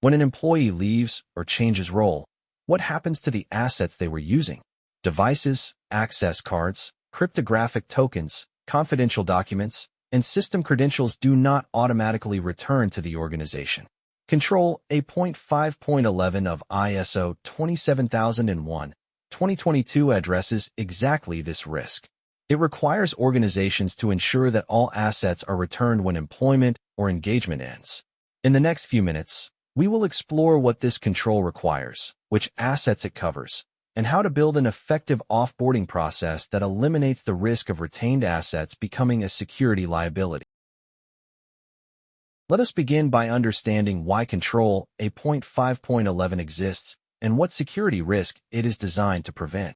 When an employee leaves or changes role, what happens to the assets they were using? Devices, access cards, cryptographic tokens, confidential documents, and system credentials do not automatically return to the organization. Control A.5.11 of ISO 27001, 2022 addresses exactly this risk. It requires organizations to ensure that all assets are returned when employment or engagement ends. In the next few minutes, we will explore what this control requires, which assets it covers, and how to build an effective offboarding process that eliminates the risk of retained assets becoming a security liability. Let us begin by understanding why Control A.5.11 exists and what security risk it is designed to prevent.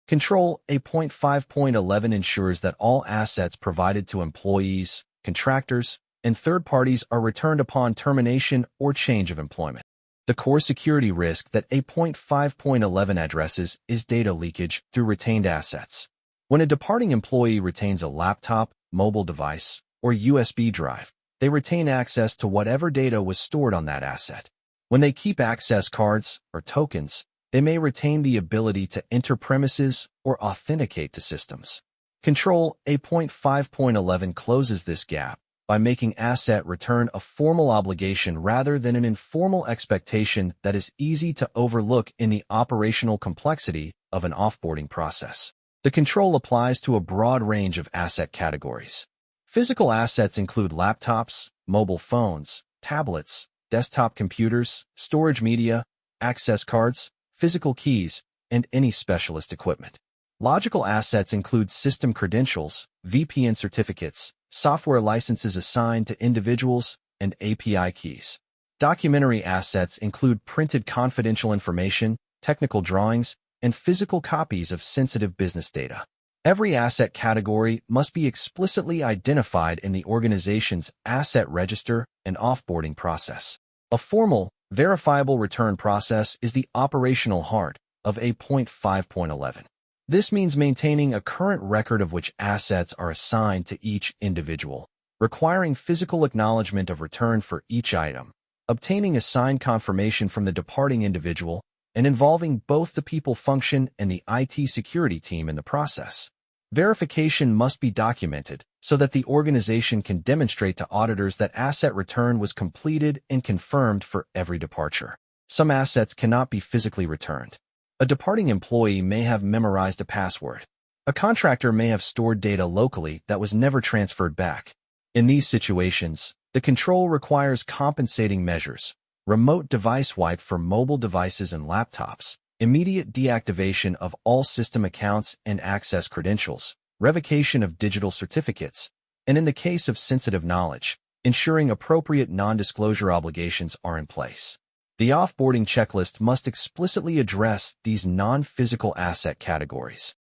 Control A.5.11 ensures that all assets provided to employees, contractors, and third parties are returned upon termination or change of employment. The core security risk that A.5.11 addresses is data leakage through retained assets. When a departing employee retains a laptop, mobile device, or USB drive, they retain access to whatever data was stored on that asset. When they keep access cards or tokens, they may retain the ability to enter premises or authenticate to systems. Control A.5.11 closes this gap by making asset return a formal obligation rather than an informal expectation that is easy to overlook in the operational complexity of an offboarding process. The control applies to a broad range of asset categories. Physical assets include laptops, mobile phones, tablets, desktop computers, storage media, access cards, physical keys, and any specialist equipment. Logical assets include system credentials, VPN certificates, software licenses assigned to individuals, and API keys. Documentary assets include printed confidential information, technical drawings, and physical copies of sensitive business data. Every asset category must be explicitly identified in the organization's asset register and offboarding process. A formal, verifiable return process is the operational heart of A.5.11. This means maintaining a current record of which assets are assigned to each individual, requiring physical acknowledgement of return for each item, obtaining assigned confirmation from the departing individual, and involving both the people function and the IT security team in the process. Verification must be documented so that the organization can demonstrate to auditors that asset return was completed and confirmed for every departure. Some assets cannot be physically returned. A departing employee may have memorized a password. A contractor may have stored data locally that was never transferred back. In these situations, the control requires compensating measures: remote device wipe for mobile devices and laptops, immediate deactivation of all system accounts and access credentials, revocation of digital certificates, and in the case of sensitive knowledge, ensuring appropriate non-disclosure obligations are in place. The offboarding checklist must explicitly address these non-physical asset categories.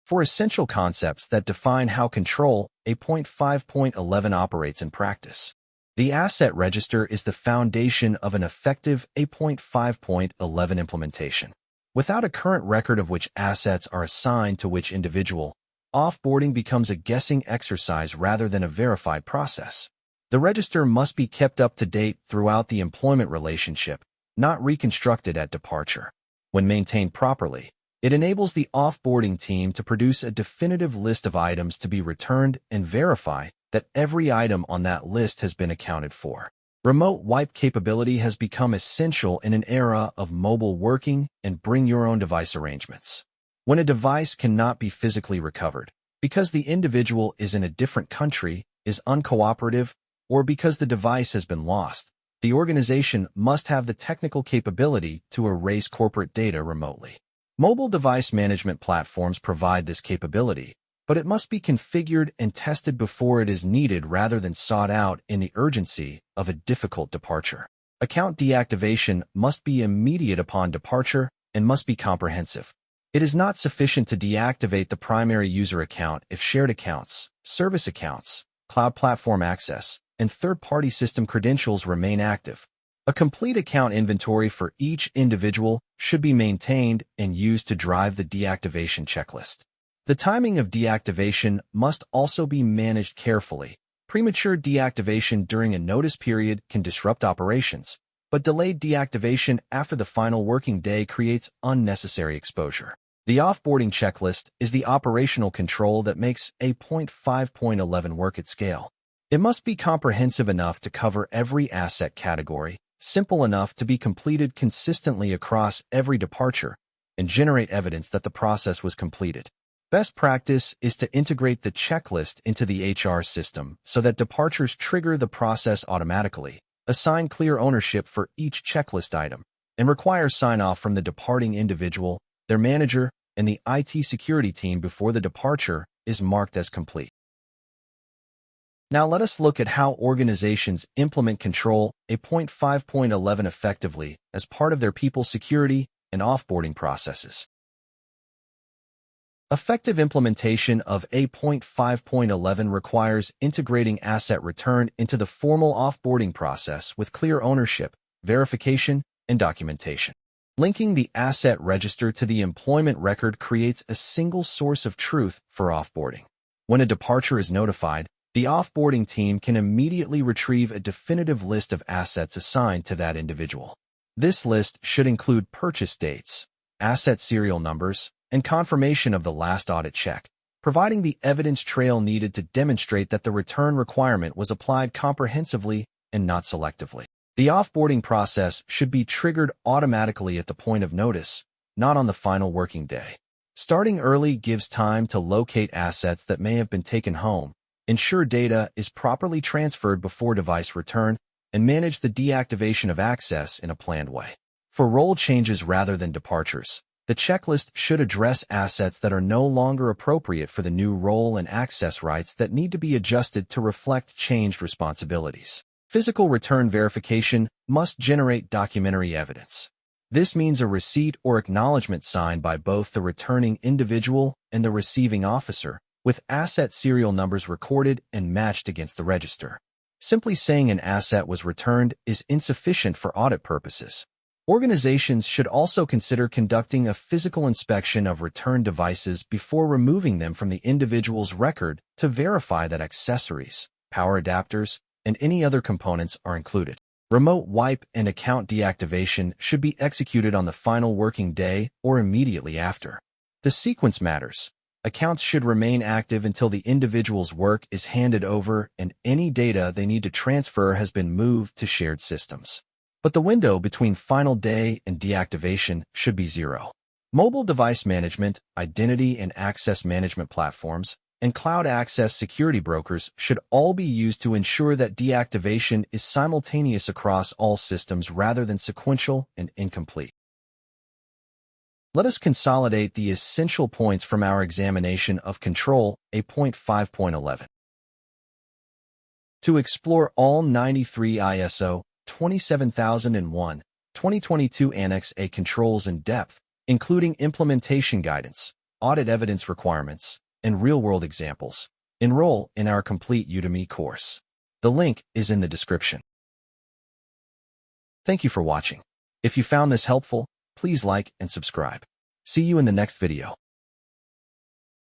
For essential concepts that define how Control A.5.11 operates in practice, the asset register is the foundation of an effective A.5.11 implementation. Without a current record of which assets are assigned to which individual, offboarding becomes a guessing exercise rather than a verified process. The register must be kept up to date throughout the employment relationship, not reconstructed at departure. When maintained properly, it enables the offboarding team to produce a definitive list of items to be returned and verify that every item on that list has been accounted for. Remote wipe capability has become essential in an era of mobile working and bring-your-own-device arrangements. When a device cannot be physically recovered, because the individual is in a different country, is uncooperative, or because the device has been lost, the organization must have the technical capability to erase corporate data remotely. Mobile device management platforms provide this capability, but it must be configured and tested before it is needed rather than sought out in the urgency of a difficult departure. Account deactivation must be immediate upon departure and must be comprehensive. It is not sufficient to deactivate the primary user account if shared accounts, service accounts, cloud platform access, and third-party system credentials remain active. A complete account inventory for each individual should be maintained and used to drive the deactivation checklist. The timing of deactivation must also be managed carefully, Premature deactivation during a notice period can disrupt operations, but delayed deactivation after the final working day creates unnecessary exposure. The offboarding checklist is the operational control that makes A.5.11 work at scale. It must be comprehensive enough to cover every asset category, simple enough to be completed consistently across every departure, and generate evidence that the process was completed. Best practice is to integrate the checklist into the HR system so that departures trigger the process automatically, assign clear ownership for each checklist item, and require sign-off from the departing individual, their manager, and the IT security team before the departure is marked as complete. Now let us look at how organizations implement Control A.5.11 effectively as part of their people security and offboarding processes. Effective implementation of A.5.11 requires integrating asset return into the formal offboarding process with clear ownership, verification, and documentation. Linking the asset register to the employment record creates a single source of truth for offboarding. When a departure is notified, the offboarding team can immediately retrieve a definitive list of assets assigned to that individual. This list should include purchase dates, asset serial numbers, and confirmation of the last audit check, providing the evidence trail needed to demonstrate that the return requirement was applied comprehensively and not selectively. The offboarding process should be triggered automatically at the point of notice, not on the final working day. Starting early gives time to locate assets that may have been taken home, ensure data is properly transferred before device return, and manage the deactivation of access in a planned way. For role changes rather than departures, the checklist should address assets that are no longer appropriate for the new role and access rights that need to be adjusted to reflect changed responsibilities. Physical return verification must generate documentary evidence. This means a receipt or acknowledgement signed by both the returning individual and the receiving officer, with asset serial numbers recorded and matched against the register. Simply saying an asset was returned is insufficient for audit purposes. Organizations should also consider conducting a physical inspection of returned devices before removing them from the individual's record to verify that accessories, power adapters, and any other components are included. Remote wipe and account deactivation should be executed on the final working day or immediately after. The sequence matters. Accounts should remain active until the individual's work is handed over and any data they need to transfer has been moved to shared systems. But the window between final day and deactivation should be zero. Mobile device management, identity and access management platforms, and cloud access security brokers should all be used to ensure that deactivation is simultaneous across all systems rather than sequential and incomplete. Let us consolidate the essential points from our examination of Control A.5.11. To explore all 93 ISO 27001, 2022 Annex A controls in depth, including implementation guidance, audit evidence requirements, and real-world examples, enroll in our complete Udemy course. The link is in the description. Thank you for watching. If you found this helpful, please like and subscribe. See you in the next video.